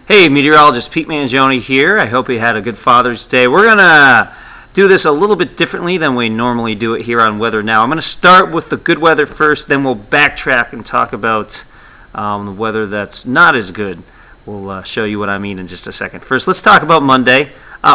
Hey, meteorologist Pete Mangione here. I hope you had a good Father's Day. We're going to do this a little bit differently than we normally do it here on Weather Now. I'm going to start with the good weather first, then we'll backtrack and talk about the weather that's not as good. We'll show you what I mean in just a second. First, let's talk about Monday.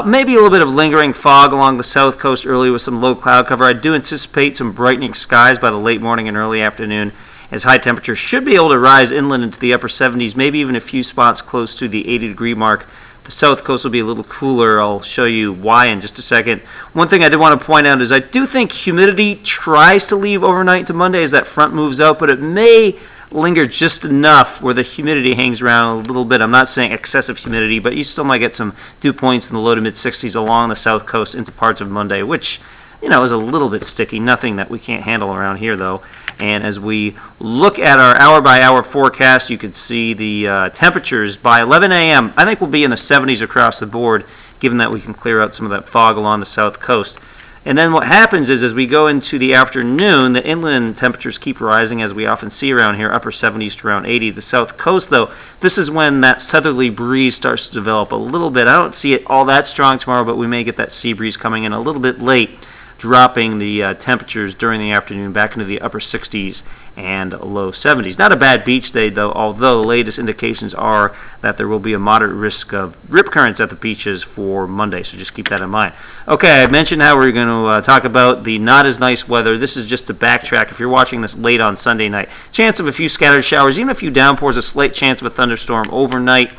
Maybe a little bit of lingering fog along the south coast early with some low cloud cover. I do anticipate some brightening skies by the late morning and early afternoon, as high temperatures should be able to rise inland into the upper 70s, maybe even a few spots close to the 80-degree mark. The south coast will be a little cooler. I'll show you why in just a second. One thing I did want to point out is I do think humidity tries to leave overnight to Monday as that front moves out, but it may linger just enough where the humidity hangs around a little bit. I'm not saying excessive humidity, but you still might get some dew points in the low to mid-60s along the south coast into parts of Monday, which, is a little bit sticky. Nothing that we can't handle around here, though. And as we look at our hour-by-hour forecast, you can see the temperatures by 11 a.m. I think we'll be in the 70s across the board, given that we can clear out some of that fog along the south coast. And then what happens is, as we go into the afternoon, the inland temperatures keep rising, as we often see around here, upper 70s to around 80. The south coast, though, this is when that southerly breeze starts to develop a little bit. I don't see it all that strong tomorrow, but we may get that sea breeze coming in a little bit late, dropping the temperatures during the afternoon back into the upper 60s and low 70s. Not a bad beach day, though, although the latest indications are that there will be a moderate risk of rip currents at the beaches for Monday, so just keep that in mind. Okay, I mentioned how we're going to talk about the not as nice weather. This is just to backtrack. If you're watching this late on Sunday night, chance of a few scattered showers, even a few downpours, a slight chance of a thunderstorm overnight.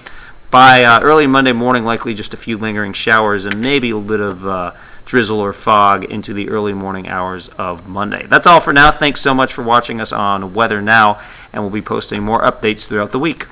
By early Monday morning, likely just a few lingering showers and maybe a little bit of drizzle or fog into the early morning hours of Monday. That's all for now. Thanks so much for watching us on Weather Now, and we'll be posting more updates throughout the week.